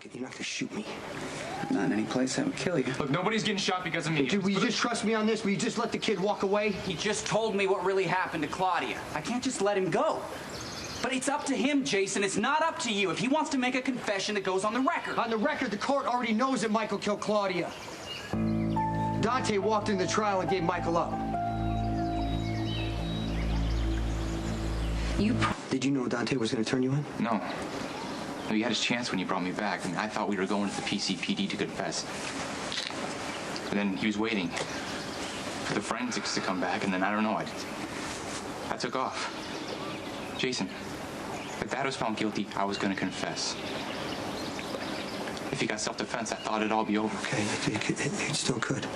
You're not gonna shoot me. Not in any place that would kill you. Look, nobody's getting shot because of me. Dude, will you just trust me on this? Will you just let the kid walk away? He just told me what really happened to Claudia. I can't just let him go. But it's up to him, Jason. It's not up to you. If he wants to make a confession, it goes on the record. On the record, the court already knows that Michael killed Claudia. Dante walked in the trial and gave Michael up. Did you know Dante was going to turn you in? No. He had his chance when he brought me back. I mean, I thought we were going to the PCPD to confess. And then he was waiting for the forensics to come back, and then I don't know, I took off. Jason, if Dad was found guilty, I was going to confess. If he got self-defense, I thought it'd all be over. Okay, it still could.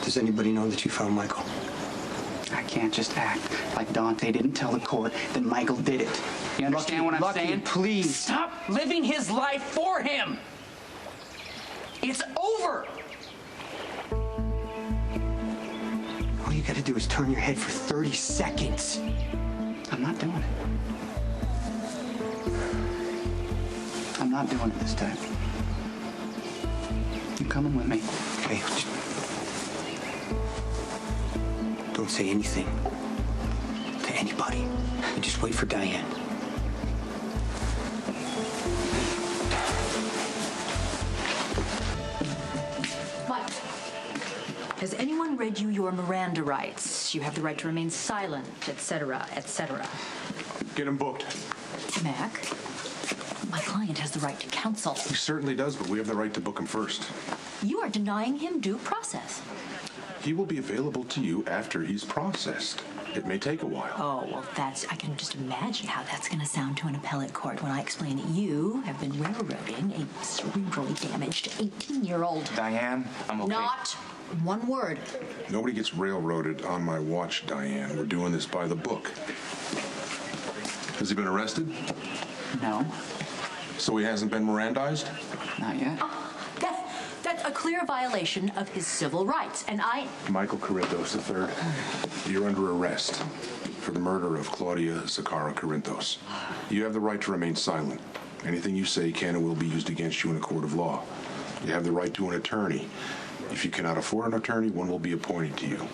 Does anybody know that you found Michael? I can't just act like Dante didn't tell the court that Michael did it. You understand what I'm saying? Please. Stop living his life for him. It's over. All you gotta do is turn your head for 30 seconds. I'm not doing it. I'm not doing it this time. You're coming with me. Okay. Don't say anything to anybody. And just wait for Diane. Mike, has anyone read you your Miranda rights? You have the right to remain silent, etc., etc. Get him booked. Mac, my client has the right to counsel. He certainly does, but we have the right to book him first. You are denying him due process. He will be available to you after he's processed. It may take a while. Oh, well, I can just imagine how that's going to sound to an appellate court when I explain that you have been railroading a cerebrally damaged 18-year-old. Diane, I'm okay. Not one word. Nobody gets railroaded on my watch, Diane. We're doing this by the book. Has he been arrested? No, So he hasn't been Mirandized? not yet. That's a clear violation of his civil rights, and Michael Corinthos III, you're under arrest for the murder of Claudia Zakara Corinthos. You have the right to remain silent. Anything you say can and will be used against you in a court of law. You have the right to an attorney. If you cannot afford an attorney, one will be appointed to you.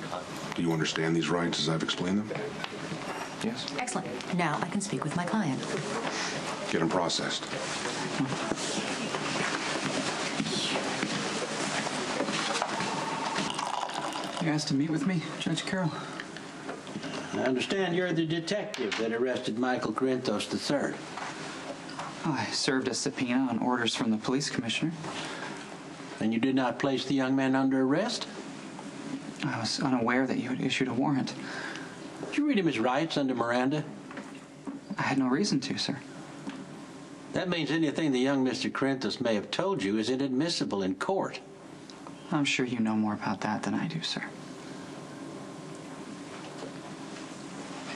Do you understand these rights as I've explained them? Yes. excellent. Now I can speak with my client. Get him processed. You asked to meet with me, Judge Carroll? I understand you're the detective that arrested Michael Corinthos III. Oh, I served a subpoena on orders from the police commissioner. And you did not place the young man under arrest? I was unaware that you had issued a warrant. Did you read him his rights under Miranda? I had no reason to, sir. That means anything the young Mr. Corinthos may have told you is inadmissible in court. I'm sure you know more about that than I do, sir.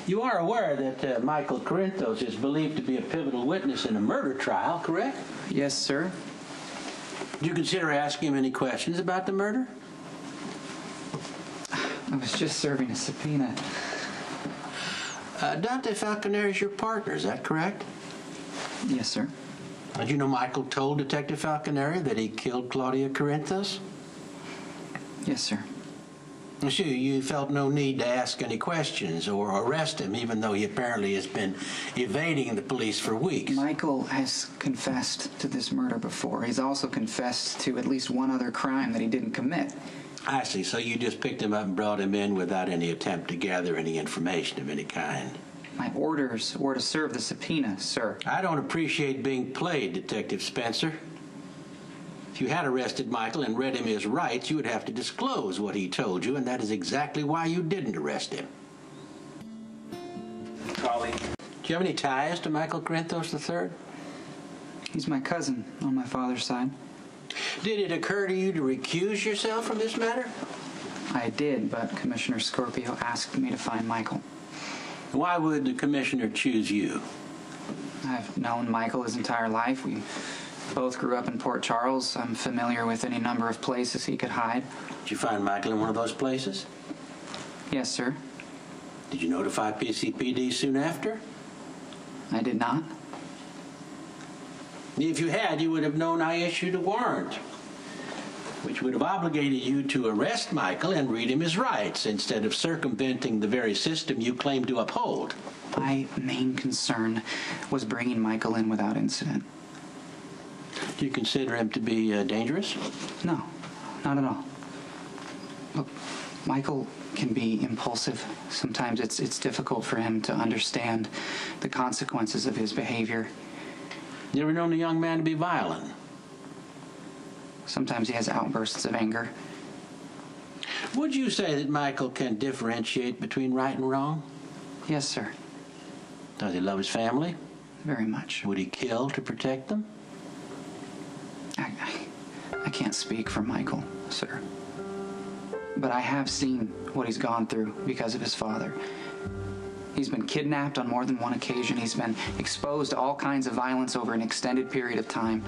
You are aware that Michael Corinthos is believed to be a pivotal witness in a murder trial, correct? Yes, sir. Did you consider asking him any questions about the murder? I was just serving a subpoena. Dante Falconeri is your partner, is that correct? Yes, sir. Did you know Michael told Detective Falconeri that he killed Claudia Corinthos? Yes, sir. So you felt no need to ask any questions or arrest him, even though he apparently has been evading the police for weeks. Michael has confessed to this murder before. He's also confessed to at least one other crime that he didn't commit. I see. So you just picked him up and brought him in without any attempt to gather any information of any kind. My orders were to serve the subpoena, sir. I don't appreciate being played, Detective Spencer. If you had arrested Michael and read him his rights, you would have to disclose what he told you, and that is exactly why you didn't arrest him. Collie. Do you have any ties to Michael Corinthos III? He's my cousin on my father's side. Did it occur to you to recuse yourself from this matter? I did, but Commissioner Scorpio asked me to find Michael. Why would the commissioner choose you? I've known Michael his entire life. We both grew up in Port Charles. I'm familiar with any number of places he could hide. Did you find Michael in one of those places? Yes, sir. Did you notify PCPD soon after? I did not. If you had, you would have known I issued a warrant, which would have obligated you to arrest Michael and read him his rights instead of circumventing the very system you claim to uphold. My main concern was bringing Michael in without incident. Do you consider him to be dangerous? No, not at all. Look, Michael can be impulsive. Sometimes it's difficult for him to understand the consequences of his behavior. You ever known a young man to be violent? Sometimes he has outbursts of anger. Would you say that Michael can differentiate between right and wrong? Yes, sir. Does he love his family? Very much. Would he kill to protect them? I can't speak for Michael, sir. But I have seen what he's gone through because of his father. He's been kidnapped on more than one occasion. He's been exposed to all kinds of violence over an extended period of time.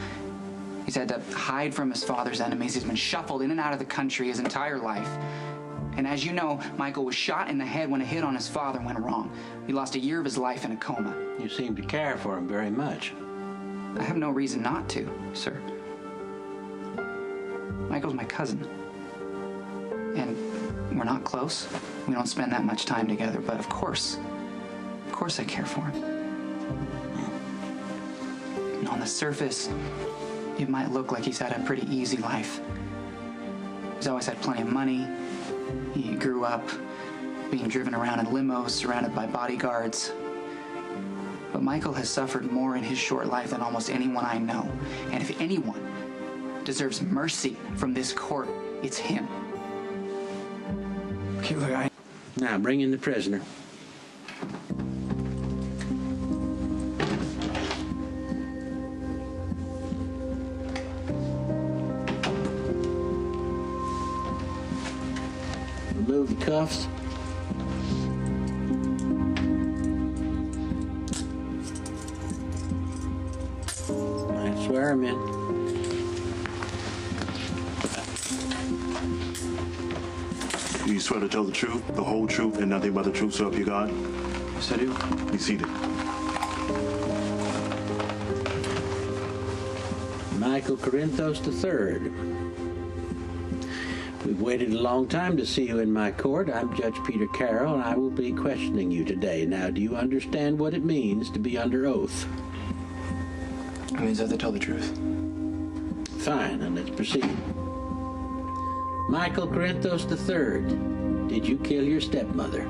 He's had to hide from his father's enemies. He's been shuffled in and out of the country his entire life. And as you know, Michael was shot in the head when a hit on his father went wrong. He lost a year of his life in a coma. You seem to care for him very much. I have no reason not to, sir. Michael's my cousin. And we're not close. We don't spend that much time together, but of course I care for him. And on the surface, it might look like he's had a pretty easy life. He's always had plenty of money. He grew up being driven around in limos, surrounded by bodyguards. But Michael has suffered more in his short life than almost anyone I know. And if anyone deserves mercy from this court, it's him. Okay, look, Now, bring in the prisoner. Remove the cuffs. I swear him in. Do you swear to tell the truth, the whole truth, and nothing but the truth, so help you God? Yes, I do. Be seated. Michael Corinthos III. We've waited a long time to see you in my court. I'm Judge Peter Carroll, and I will be questioning you today. Now, do you understand what it means to be under oath? It means I have to tell the truth. Fine, and let's proceed. Michael Corinthos III, did you kill your stepmother?